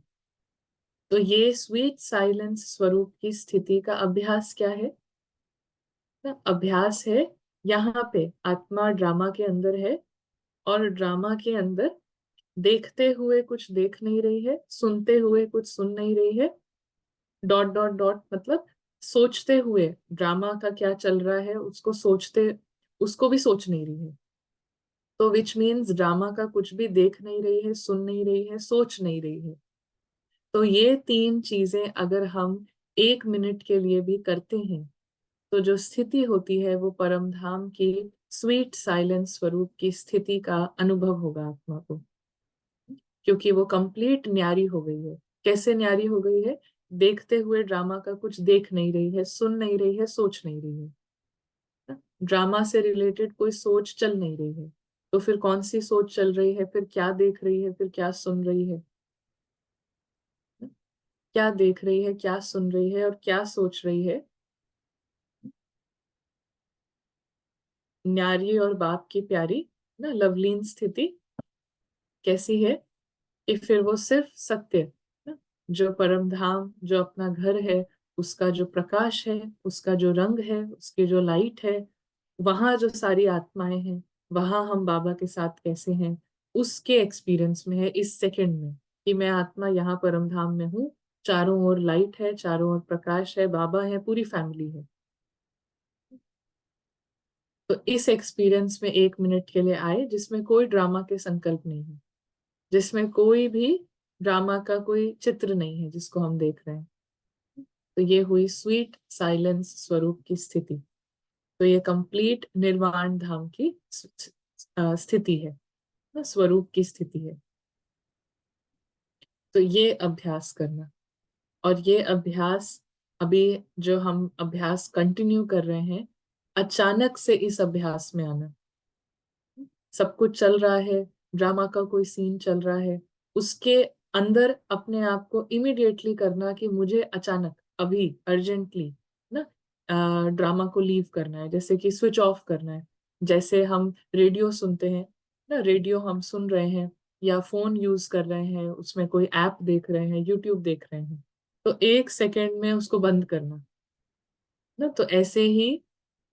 तो ये स्वीट साइलेंस स्वरूप की स्थिति का अभ्यास क्या है, अभ्यास है यहाँ पे आत्मा ड्रामा के अंदर है, और ड्रामा के अंदर देखते हुए कुछ देख नहीं रही है, सुनते हुए कुछ सुन नहीं रही है, डॉट डॉट डॉट मतलब सोचते हुए ड्रामा का क्या चल रहा है उसको सोचते, उसको भी सोच नहीं रही है। तो विच मीन्स ड्रामा का कुछ भी देख नहीं रही है, सुन नहीं रही है, सोच नहीं रही है। तो ये 3 चीजें अगर हम 1 मिनट के लिए भी करते हैं तो जो स्थिति होती है वो परम धाम की स्वीट साइलेंस स्वरूप की स्थिति का अनुभव होगा आत्मा को, क्योंकि वो कंप्लीट न्यारी हो गई है। कैसे न्यारी हो गई है? देखते हुए ड्रामा का कुछ देख नहीं रही है, सुन नहीं रही है, सोच नहीं रही है। ड्रामा से रिलेटेड कोई सोच चल नहीं रही है। तो फिर कौन सी सोच चल रही है, फिर क्या देख रही है, फिर क्या सुन रही है? क्या देख रही है, क्या सुन रही है और क्या सोच रही है? न्यारी और बाप की प्यारी ना लवलीन स्थिति कैसी है कि फिर वो सिर्फ सत्य ना, जो परम धाम, जो अपना घर है, उसका जो प्रकाश है, उसका जो रंग है, उसकी जो लाइट है, वहां जो सारी आत्माएं हैं, वहां हम बाबा के साथ कैसे हैं, उसके एक्सपीरियंस में है इस सेकंड में कि मैं आत्मा यहाँ परम धाम में हूँ। चारों ओर लाइट है, चारों ओर प्रकाश है, बाबा है, पूरी फैमिली है। तो इस एक्सपीरियंस में 1 मिनट के लिए आए जिसमें कोई ड्रामा के संकल्प नहीं है, जिसमें कोई भी ड्रामा का कोई चित्र नहीं है जिसको हम देख रहे हैं। तो ये हुई स्वीट साइलेंस स्वरूप की स्थिति। तो ये कंप्लीट निर्वाण धाम की स्थिति है, स्वरूप की स्थिति है। तो ये अभ्यास करना, और ये अभ्यास अभी जो हम अभ्यास कंटिन्यू कर रहे हैं, अचानक से इस अभ्यास में आना। सब कुछ चल रहा है, ड्रामा का कोई सीन चल रहा है, उसके अंदर अपने आप को इमिडिएटली करना कि मुझे अचानक अभी अर्जेंटली ना ड्रामा को लीव करना है, जैसे कि स्विच ऑफ करना है। जैसे हम रेडियो सुनते हैं ना, रेडियो हम सुन रहे हैं या फोन यूज कर रहे हैं, उसमें कोई ऐप देख रहे हैं, यूट्यूब देख रहे हैं, तो 1 सेकेंड में उसको बंद करना ना। तो ऐसे ही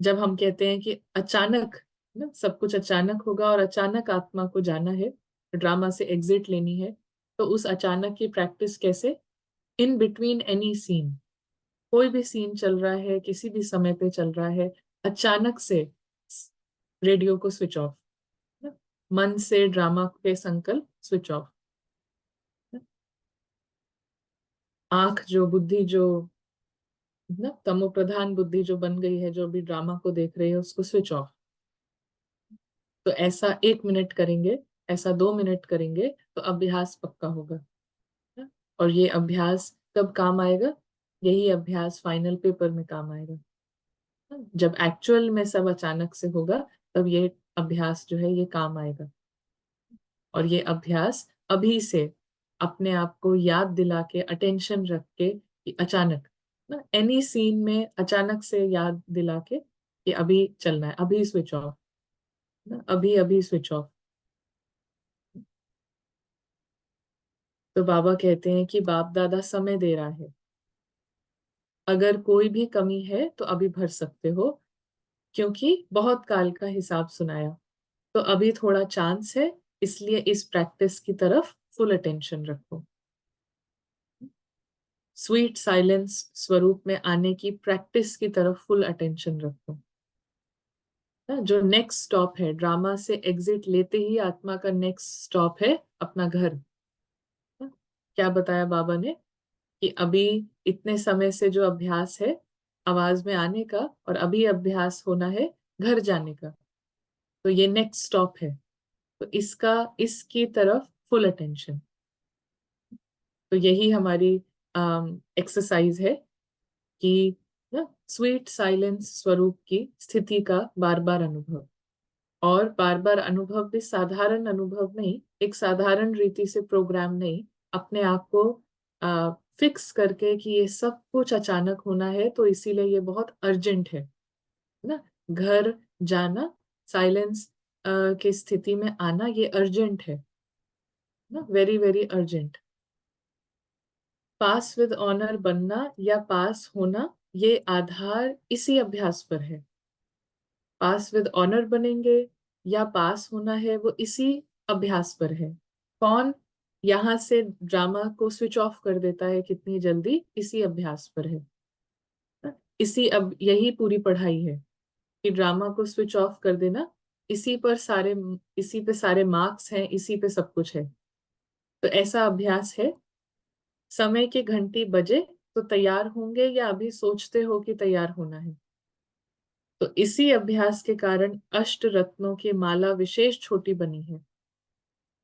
जब हम कहते हैं कि अचानक ना सब कुछ अचानक होगा और अचानक आत्मा को जाना है, ड्रामा से एग्जिट लेनी है, तो उस अचानक की प्रैक्टिस कैसे? इन बिटवीन एनी सीन, कोई भी सीन चल रहा है, किसी भी समय पे चल रहा है, अचानक से रेडियो को स्विच ऑफ, मन से ड्रामा के संकल्प स्विच ऑफ, आंख जो बुद्धि जो ना तमो प्रधान बुद्धि जो बन गई है, जो भी ड्रामा को देख रही है, उसको स्विच ऑफ। तो ऐसा 1 मिनट करेंगे, ऐसा 2 मिनट करेंगे तो अभ्यास पक्का होगा। और ये अभ्यास कब काम आएगा? यही अभ्यास फाइनल पेपर में काम आएगा। जब एक्चुअल में सब अचानक से होगा, तब ये अभ्यास जो है ये काम आएगा। और ये अभ्यास अभी से अपने आप को याद दिला के, अटेंशन रख के कि अचानक ना एनी सीन में अचानक से याद दिला के कि अभी चलना है, अभी स्विच ऑफ ना, अभी अभी स्विच ऑफ। तो बाबा कहते हैं कि बाप दादा समय दे रहा है, अगर कोई भी कमी है तो अभी भर सकते हो, क्योंकि बहुत काल का हिसाब सुनाया। तो अभी थोड़ा चांस है, इसलिए इस प्रैक्टिस की तरफ फुल अटेंशन रखो। स्वीट साइलेंस स्वरूप में आने की प्रैक्टिस की तरफ फुल अटेंशन रखो। जो नेक्स्ट स्टॉप है, ड्रामा से एग्जिट लेते ही आत्मा का नेक्स्ट स्टॉप है अपना घर। क्या बताया बाबा ने कि अभी इतने समय से जो अभ्यास है आवाज में आने का, और अभी अभ्यास होना है घर जाने का, तो ये नेक्स्ट स्टॉप है। तो इसका, इसकी तरफ फुल अटेंशन। तो यही हमारी एक्सरसाइज है कि ना स्वीट साइलेंस स्वरूप की स्थिति का बार बार अनुभव, और बार बार अनुभव भी साधारण अनुभव नहीं, एक साधारण रीति से प्रोग्राम नहीं, अपने आप को फिक्स करके कि ये सब कुछ अचानक होना है, तो इसीलिए ये बहुत अर्जेंट है ना। घर जाना, साइलेंस की स्थिति में आना, ये अर्जेंट है ना, very very urgent. Pass with honour बनना या पास होना, ये आधार इसी अभ्यास पर है। पास विद ऑनर बनेंगे या पास होना है, वो इसी अभ्यास पर है। कौन यहाँ से ड्रामा को स्विच ऑफ कर देता है कितनी जल्दी, इसी अभ्यास पर है। इसी अब यही पूरी पढ़ाई है कि ड्रामा को स्विच ऑफ कर देना इसी पे सारे मार्क्स हैं, इसी पे सब कुछ है। तो ऐसा अभ्यास है, समय की घंटी बजे तो तैयार होंगे, या अभी सोचते हो कि तैयार होना है? तो इसी अभ्यास के कारण अष्ट रत्नों की माला विशेष छोटी बनी है,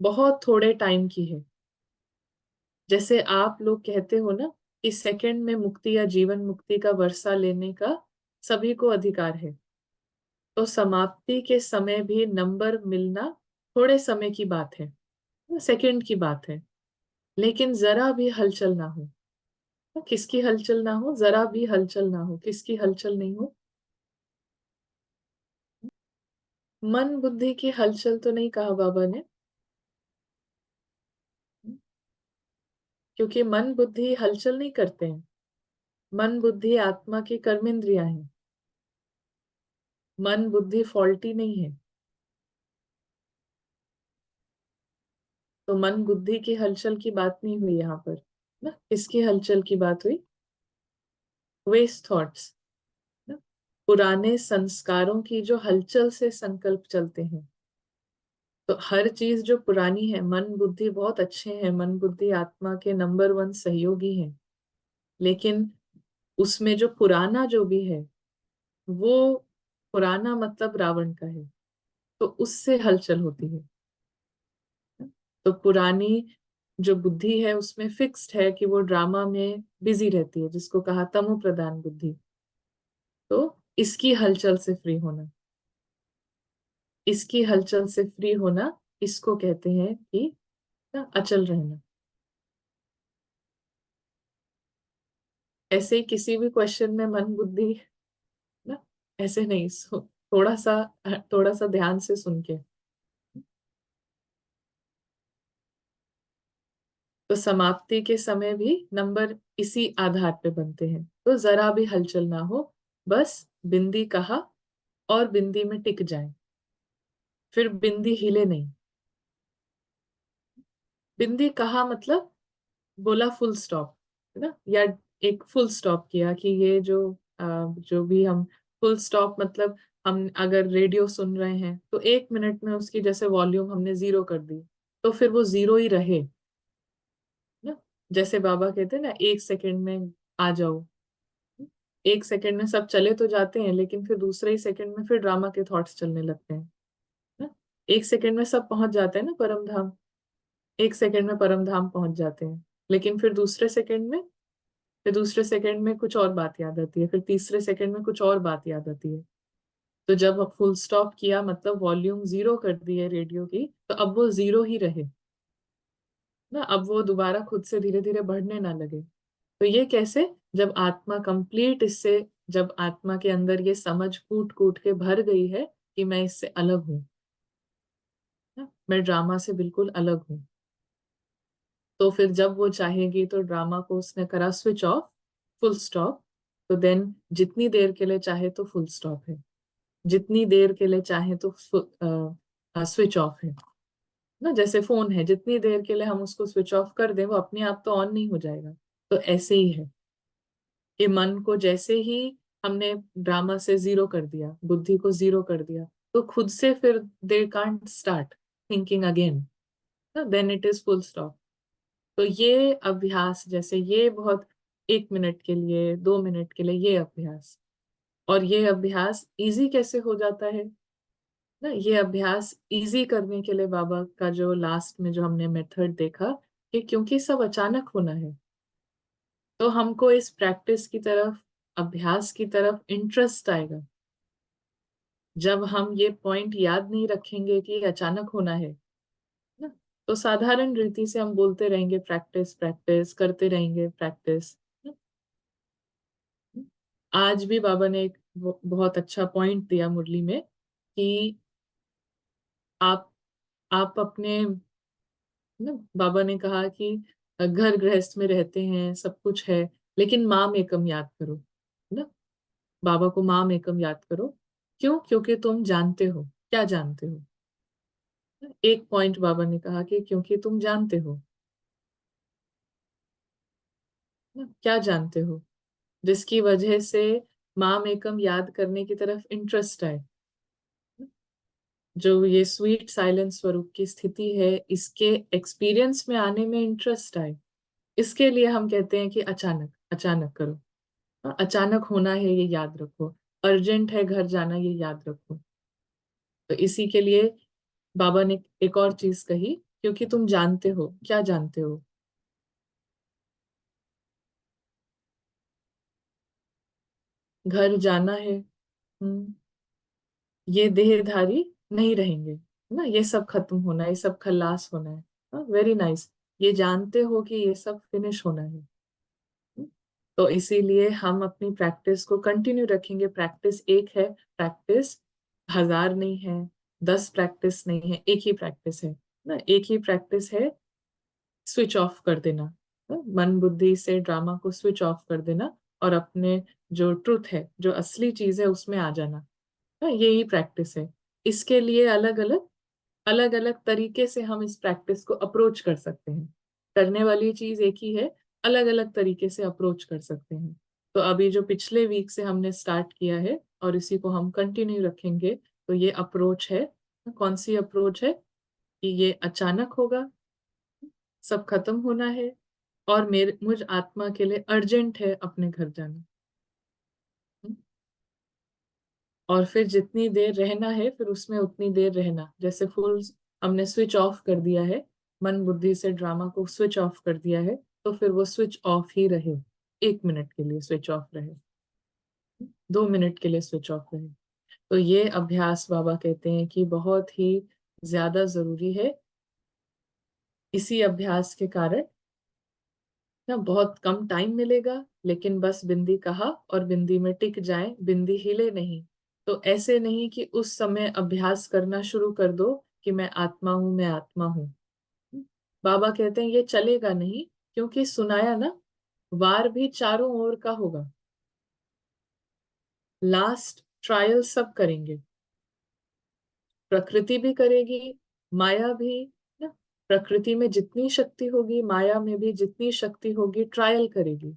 बहुत थोड़े टाइम की है। जैसे आप लोग कहते हो ना कि सेकंड में मुक्ति या जीवन मुक्ति का वर्षा लेने का सभी को अधिकार है, तो समाप्ति के समय भी नंबर मिलना थोड़े समय की बात है, सेकंड की बात है। लेकिन जरा भी हलचल ना हो। तो किसकी हलचल ना हो? जरा भी हलचल ना हो। किसकी हलचल नहीं हो? मन बुद्धि की हलचल तो नहीं कहा बाबा ने, क्योंकि मन बुद्धि हलचल नहीं करते हैं। मन बुद्धि आत्मा की कर्मेंद्रियां हैं। मन बुद्धि फॉल्टी नहीं है। तो मन बुद्धि की हलचल की बात नहीं हुई यहाँ पर ना। किसकी हलचल की बात हुई? वेस्ट थॉट्स ना, पुराने संस्कारों की जो हलचल से संकल्प चलते हैं। तो हर चीज जो पुरानी है, मन बुद्धि बहुत अच्छे हैं, मन बुद्धि आत्मा के नंबर वन सहयोगी हैं, लेकिन उसमें जो पुराना जो भी है, वो पुराना मतलब रावण का है, तो उससे हलचल होती है। तो पुरानी जो बुद्धि है उसमें फिक्स्ड है कि वो ड्रामा में बिजी रहती है, जिसको कहा तमो प्रधान बुद्धि। तो इसकी हलचल से फ्री होना, इसकी हलचल से फ्री होना, इसको कहते हैं कि ना अचल रहना। ऐसे ही किसी भी क्वेश्चन में मन बुद्धि ना, ऐसे नहीं थोड़ा सा ध्यान से सुन के। तो समाप्ति के समय भी नंबर इसी आधार पे बनते हैं। तो जरा भी हलचल ना हो, बस बिंदी कहा और बिंदी में टिक जाए, फिर बिंदी हिले नहीं। बिंदी कहा मतलब बोला फुल स्टॉप, है ना, या एक फुल स्टॉप किया कि ये जो भी हम फुल स्टॉप मतलब, हम अगर रेडियो सुन रहे हैं तो 1 मिनट में उसकी जैसे वॉल्यूम हमने जीरो कर दी, तो फिर वो जीरो ही रहे ना। जैसे बाबा कहते हैं ना, 1 सेकंड में आ जाओ। 1 सेकंड में सब चले तो जाते हैं, लेकिन फिर दूसरे ही सेकंड में फिर ड्रामा के थॉट्स चलने लगते हैं ना। 1 सेकंड में सब पहुंच जाते हैं ना परम धाम। 1 सेकंड में परम धाम पहुंच जाते हैं, लेकिन फिर दूसरे सेकंड में कुछ और बात याद आती है, फिर तीसरे सेकंड में कुछ और बात याद आती है। तो जब फुल स्टॉप किया मतलब वॉल्यूम जीरो कर दी है रेडियो की, तो अब वो जीरो ही रहे ना। अब वो दोबारा खुद से धीरे धीरे बढ़ने ना लगे। तो ये कैसे? जब आत्मा कंप्लीट इससे, जब आत्मा के अंदर ये समझ कूट कूट के भर गई है कि मैं इससे अलग हूँ ना, मैं ड्रामा से बिल्कुल अलग हूँ। तो फिर जब वो चाहेगी तो ड्रामा को उसने करा स्विच ऑफ, फुल स्टॉप। तो देन जितनी देर के लिए चाहे तो फुल स्टॉप है, जितनी देर के लिए चाहे तो स्विच ऑफ है ना। जैसे फोन है, जितनी देर के लिए हम उसको स्विच ऑफ कर दें वो अपने आप तो ऑन नहीं हो जाएगा। तो ऐसे ही है कि मन को जैसे ही हमने ड्रामा से जीरो कर दिया, बुद्धि को जीरो कर दिया, तो खुद से फिर they can't start thinking again, then it is full stop. तो ये अभ्यास, जैसे ये बहुत 1 मिनट के लिए, 2 मिनट के लिए ये अभ्यास, और ये अभ्यास इजी कैसे हो जाता है ना। ये अभ्यास इजी करने के लिए बाबा का जो लास्ट में जो हमने मेथड देखा, कि क्योंकि सब अचानक होना है, तो हमको इस प्रैक्टिस की तरफ, अभ्यास की तरफ इंटरेस्ट आएगा जब हम ये पॉइंट याद नहीं रखेंगे कि अचानक होना है ना। तो साधारण रीति से हम बोलते रहेंगे प्रैक्टिस प्रैक्टिस, करते रहेंगे प्रैक्टिस। आज भी बाबा ने एक बहुत अच्छा पॉइंट दिया मुरली में कि आप आप अपने ना, बाबा ने कहा कि घर गृहस्थ में रहते हैं, सब कुछ है, लेकिन माम एकम याद करो ना। बाबा को माम एकम याद करो। क्यों? क्योंकि तुम जानते हो। क्या जानते हो? एक पॉइंट बाबा ने कहा कि क्योंकि तुम जानते हो ना। क्या जानते हो जिसकी वजह से माम एकम याद करने की तरफ इंटरेस्ट आए? जो ये स्वीट साइलेंस स्वरूप की स्थिति है, इसके एक्सपीरियंस में आने में इंटरेस्ट आए, इसके लिए हम कहते हैं कि अचानक अचानक करो। अचानक होना है ये याद रखो, अर्जेंट है घर जाना ये याद रखो। तो इसी के लिए बाबा ने एक और चीज कही, क्योंकि तुम जानते हो, क्या जानते हो? घर जाना है। ये देहधारी नहीं रहेंगे, है ना, ये सब खत्म होना है, ये सब खल्लास होना है। Very nice. ये जानते हो कि ये सब फिनिश होना है। तो इसीलिए हम अपनी प्रैक्टिस को कंटिन्यू रखेंगे। प्रैक्टिस एक है, प्रैक्टिस 1000 नहीं है, 10 प्रैक्टिस नहीं है, एक ही प्रैक्टिस है ना। एक ही प्रैक्टिस है, स्विच ऑफ कर देना। मन बुद्धि से ड्रामा को स्विच ऑफ कर देना और अपने जो ट्रुथ है, जो असली चीज है, उसमें आ जाना। यही प्रैक्टिस है। इसके लिए अलग अलग तरीके से हम इस प्रैक्टिस को अप्रोच कर सकते हैं। करने वाली चीज एक ही है, अलग अलग तरीके से अप्रोच कर सकते हैं। तो अभी जो पिछले वीक से हमने स्टार्ट किया है और इसी को हम कंटिन्यू रखेंगे, तो ये अप्रोच है। कौन सी अप्रोच है? कि ये अचानक होगा, सब खत्म होना है, और मेरे मुझ आत्मा के लिए अर्जेंट है अपने घर जाना। और फिर जितनी देर रहना है, फिर उसमें उतनी देर रहना। जैसे फुल हमने स्विच ऑफ कर दिया है, मन बुद्धि से ड्रामा को स्विच ऑफ कर दिया है, तो फिर वो स्विच ऑफ ही रहे। 1 मिनट के लिए स्विच ऑफ रहे, 2 मिनट के लिए स्विच ऑफ रहे। तो ये अभ्यास बाबा कहते हैं कि बहुत ही ज्यादा जरूरी है। इसी अभ्यास के कारण ना बहुत कम टाइम मिलेगा, लेकिन बस बिंदी कहा और बिंदी में टिक जाए, बिंदी हिले नहीं। तो ऐसे नहीं कि उस समय अभ्यास करना शुरू कर दो कि मैं आत्मा हूं, मैं आत्मा हूं। बाबा कहते हैं ये चलेगा नहीं, क्योंकि सुनाया ना, वार भी चारों ओर का होगा। लास्ट ट्रायल सब करेंगे, प्रकृति भी करेगी, माया भी ना। प्रकृति में जितनी शक्ति होगी, माया में भी जितनी शक्ति होगी, ट्रायल करेगी।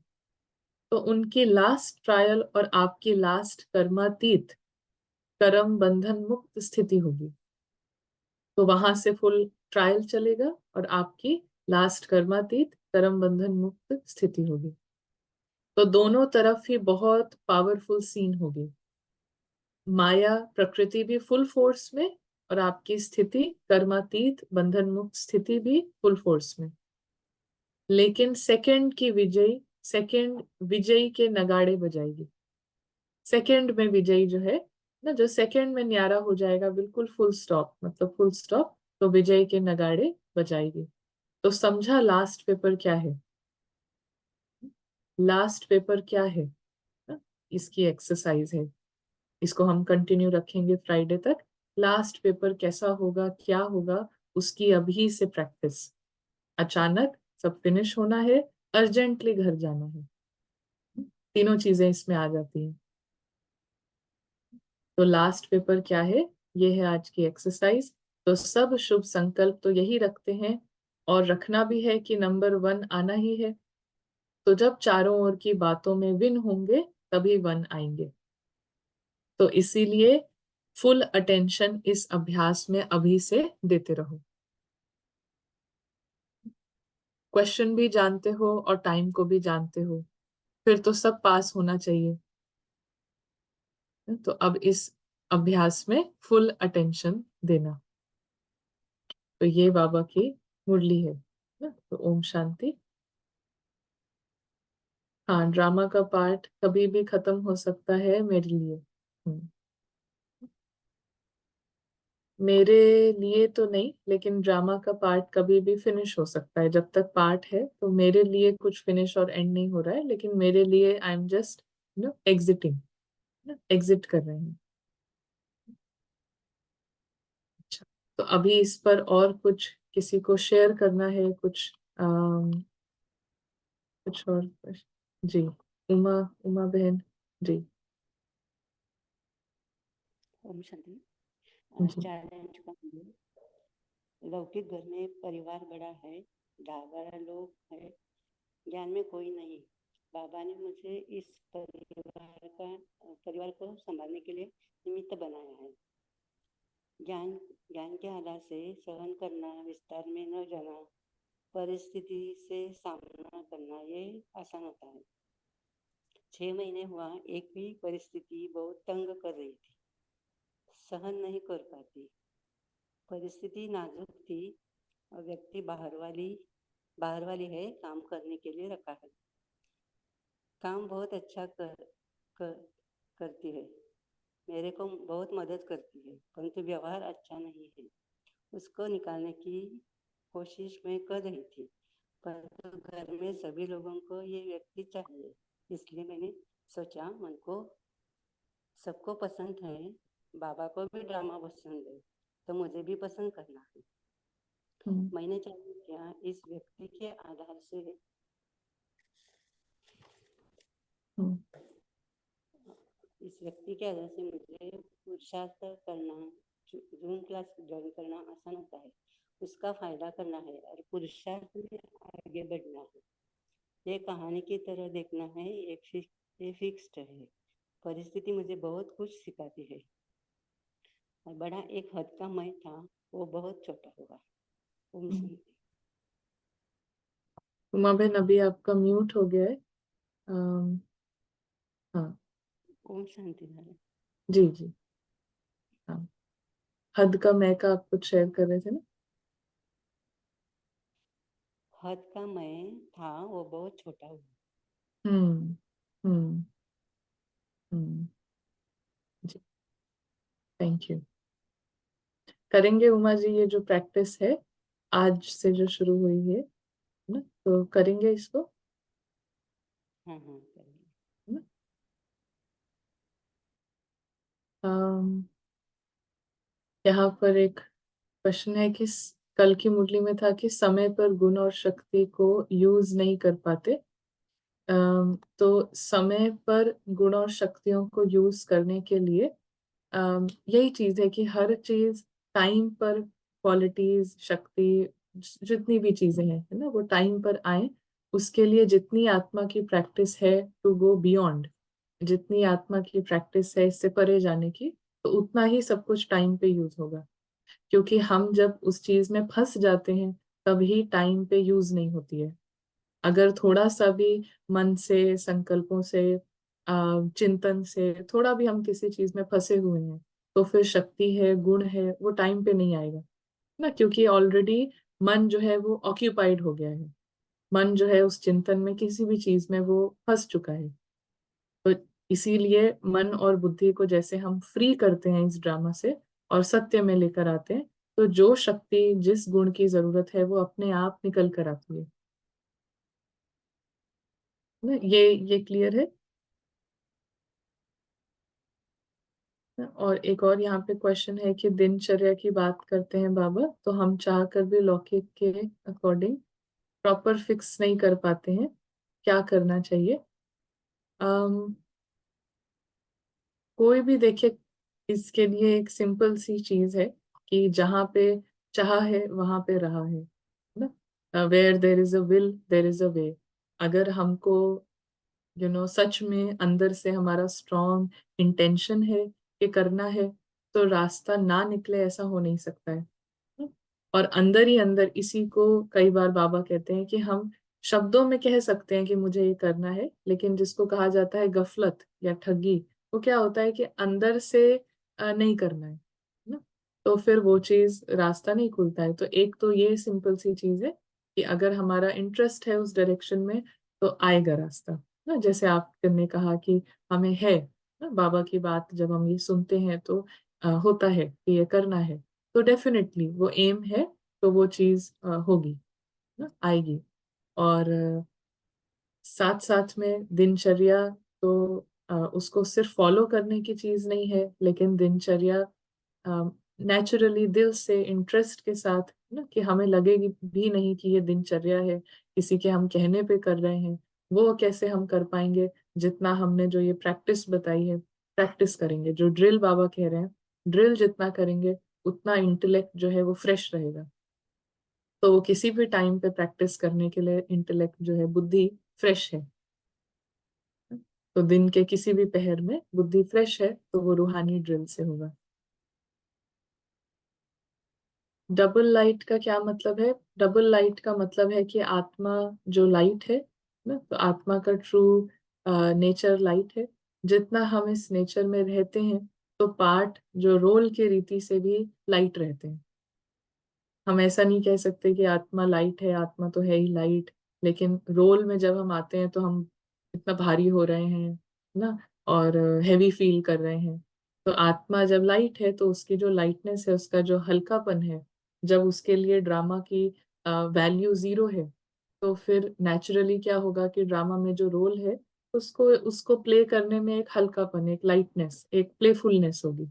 तो उनकी लास्ट ट्रायल और आपकी लास्ट कर्मातीत, कर्म बंधन मुक्त स्थिति होगी। तो वहां से फुल ट्रायल चलेगा और आपकी लास्ट कर्मातीत, कर्म बंधन मुक्त स्थिति होगी। तो दोनों तरफ ही बहुत पावरफुल सीन होगी। माया प्रकृति भी फुल फोर्स में, और आपकी स्थिति कर्मातीत बंधन मुक्त स्थिति भी फुल फोर्स में। लेकिन सेकंड की विजयी, सेकंड विजयी के नगाड़े बजाएगी। सेकंड में विजयी जो है ना, जो सेकंड में न्यारा हो जाएगा, बिल्कुल फुल स्टॉप, मतलब फुल स्टॉप, तो विजय के नगाड़े बजाएगी। तो समझा लास्ट पेपर क्या है? लास्ट पेपर क्या है ना? इसकी एक्सरसाइज है। इसको हम कंटिन्यू रखेंगे फ्राइडे तक। लास्ट पेपर कैसा होगा, क्या होगा, उसकी अभी से प्रैक्टिस। अचानक सब फिनिश होना है, अर्जेंटली घर जाना है, तीनों चीजें इसमें आ जाती हैं। तो लास्ट पेपर क्या है, ये है आज की एक्सरसाइज। तो सब शुभ संकल्प तो यही रखते हैं, और रखना भी है कि नंबर 1 आना ही है। तो जब चारों ओर की बातों में विन होंगे, तभी 1 आएंगे। तो इसीलिए फुल अटेंशन इस अभ्यास में अभी से देते रहो। क्वेश्चन भी जानते हो और टाइम को भी जानते हो, फिर तो सब पास होना चाहिए। तो अब इस अभ्यास में फुल अटेंशन देना। तो ये बाबा की मुरली है ना? तो ओम शांति। हाँ, ड्रामा का पार्ट कभी भी खत्म हो सकता है मेरे लिए। मेरे लिए तो नहीं, लेकिन ड्रामा का पार्ट कभी भी फिनिश हो सकता है। जब तक पार्ट है, तो मेरे लिए कुछ फिनिश और एंड नहीं हो रहा है, लेकिन मेरे लिए I am just exiting, exit कर रहे हैं। अच्छा, तो अभी इस पर और कुछ किसी को शेयर करना है कुछ? कुछ और जी, उमा, उमा बहन जी। ओम शांति। जी। चैलेंज का लौकिक घर में परिवार बड़ा है, 10-12 लोग हैं, ज्ञान में कोई नहीं। बाबा ने मुझे इस परिवार को संभालने के लिए निमित्त बनाया है। ज्ञान ज्ञान के आधार से सहन करना, विस्तार में न जाना, परिस्थिति से सामना करना ये आसान होता है। 6 महीने हुआ, एक भी परिस्थिति बहुत तंग कर रही थी, सहन नहीं कर पाती। परिस्थिति नाजुक थी और व्यक्ति बाहर वाली है, काम करने के लिए रखा है। काम बहुत अच्छा करती है, मेरे को बहुत मदद करती है, परंतु व्यवहार अच्छा नहीं है। उसको निकालने की कोशिश मैं कर रही थी, परंतु घर में सभी लोगों को ये व्यक्ति चाहिए, इसलिए मैंने सोचा मन को सबको पसंद है, बाबा को भी ड्रामा पसंद है, तो मुझे भी पसंद करना है। मैंने चालू किया इस व्यक्ति के आधार से मुझे पुरुषार्थ करना, जूम क्लास ज्वाइन करना आसान होता है, उसका फायदा करना है और पुरुषार्थ में आगे बढ़ना है। ये कहानी की तरह देखना है, ये फिक्स्ड है। परिस्थिति मुझे बहुत कुछ सिखाती है और बड़ा एक हद का मैं था, वो बहुत छोटा होगा। ओम शांति। उमा बहन अभी आपका म्यूट हो गया है। हाँ ओम शांति महाराज। जी जी, हाँ, हद का मैं का आप कुछ शेयर कर रहे थे ना। हद का मैं था, वो बहुत छोटा हुआ। हम्म हम्म जी, थैंक यू। करेंगे उमा जी, ये जो प्रैक्टिस है आज से जो शुरू हुई है ना, तो करेंगे इसको, हाँ हाँ करेंगे। है ना? अम, यहाँ पर एक प्रश्न है कि कल की मुरली में था कि समय पर गुण और शक्ति को यूज नहीं कर पाते। तो समय पर गुण और शक्तियों को यूज करने के लिए यही चीज है कि हर चीज टाइम पर, क्वालिटीज, शक्ति, जितनी भी चीजें हैं, है ना, वो टाइम पर आए। उसके लिए जितनी आत्मा की प्रैक्टिस है टू गो बियॉन्ड, जितनी आत्मा की प्रैक्टिस है इससे परे जाने की, तो उतना ही सब कुछ टाइम पे यूज होगा। क्योंकि हम जब उस चीज में फंस जाते हैं तभी टाइम पे यूज नहीं होती है। अगर थोड़ा सा भी मन से, संकल्पों से, चिंतन से थोड़ा भी हम किसी चीज में फंसे हुए हैं, तो फिर शक्ति है, गुण है, वो टाइम पे नहीं आएगा ना, क्योंकि ऑलरेडी मन जो है वो ऑक्यूपाइड हो गया है। मन जो है उस चिंतन में, किसी भी चीज में वो फंस चुका है। तो इसीलिए मन और बुद्धि को जैसे हम फ्री करते हैं इस ड्रामा से और सत्य में लेकर आते हैं, तो जो शक्ति, जिस गुण की जरूरत है वो अपने आप निकल कर आती है ना। ये क्लियर है। और एक और यहाँ पे क्वेश्चन है कि दिनचर्या की बात करते हैं बाबा, तो हम चाह कर भी लौकिक के अकॉर्डिंग प्रॉपर फिक्स नहीं कर पाते हैं, क्या करना चाहिए? अम कोई भी देखे, इसके लिए एक सिंपल सी चीज है कि जहाँ पे चाह है वहां पे रहा है ना। Where there is a will there is a way. अगर हमको सच में अंदर से हमारा स्ट्रॉन्ग इंटेंशन है कि करना है, तो रास्ता ना निकले ऐसा हो नहीं सकता है। और अंदर ही अंदर इसी को कई बार बाबा कहते हैं कि हम शब्दों में कह सकते हैं कि मुझे ये करना है, लेकिन जिसको कहा जाता है गफलत या ठगी, वो क्या होता है कि अंदर से नहीं करना है ना। तो फिर वो चीज, रास्ता नहीं खुलता है। तो एक तो ये सिंपल सी चीज है कि अगर हमारा इंटरेस्ट है उस डायरेक्शन में, तो आएगा रास्ता ना। जैसे आपने कहा कि हमें है ना, बाबा की बात जब हम ये सुनते हैं तो होता है कि ये करना है, तो डेफिनेटली वो एम है, तो वो चीज होगी ना, आएगी। और साथ साथ में दिनचर्या, तो उसको सिर्फ फॉलो करने की चीज नहीं है, लेकिन दिनचर्या नेचुरली दिल से, इंटरेस्ट के साथ ना, कि हमें लगेगी भी नहीं कि ये दिनचर्या है, किसी के हम कहने पे कर रहे हैं। वो कैसे हम कर पाएंगे? जितना हमने जो ये प्रैक्टिस बताई है, प्रैक्टिस करेंगे, जो ड्रिल बाबा कह रहे हैं, ड्रिल जितना करेंगे उतना इंटेलेक्ट जो है वो फ्रेश रहेगा। तो वो किसी भी टाइम पे प्रैक्टिस करने के लिए इंटेलेक्ट जो है, बुद्धि फ्रेश है। तो दिन के किसी भी पहर में बुद्धि फ्रेश है, तो वो रूहानी ड्रिल से होगा। डबल लाइट का क्या मतलब है? डबल लाइट का मतलब है कि आत्मा जो लाइट है ना, तो आत्मा का ट्रू नेचर लाइट है। जितना हम इस नेचर में रहते हैं तो पार्ट जो रोल के रीति से भी लाइट रहते हैं। हम ऐसा नहीं कह सकते कि आत्मा लाइट है, आत्मा तो है ही लाइट, लेकिन रोल में जब हम आते हैं तो हम इतना भारी हो रहे हैं ना, और हैवी फील कर रहे हैं। तो आत्मा जब लाइट है तो उसकी जो लाइटनेस है, उसका जो हल्कापन है, जब उसके लिए ड्रामा की वैल्यू जीरो है, तो फिर नेचुरली क्या होगा कि ड्रामा में जो रोल है उसको उसको प्ले करने में एक हल्कापन, एक लाइटनेस, एक प्लेफुलनेस होगी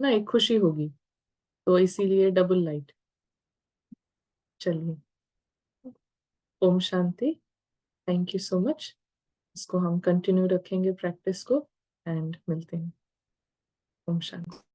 ना, एक खुशी होगी। तो इसीलिए डबल लाइट। चलिए, ओम शांति। Thank you so much. इसको हम कंटिन्यू रखेंगे प्रैक्टिस को, एंड मिलते हैं। ओम शांति।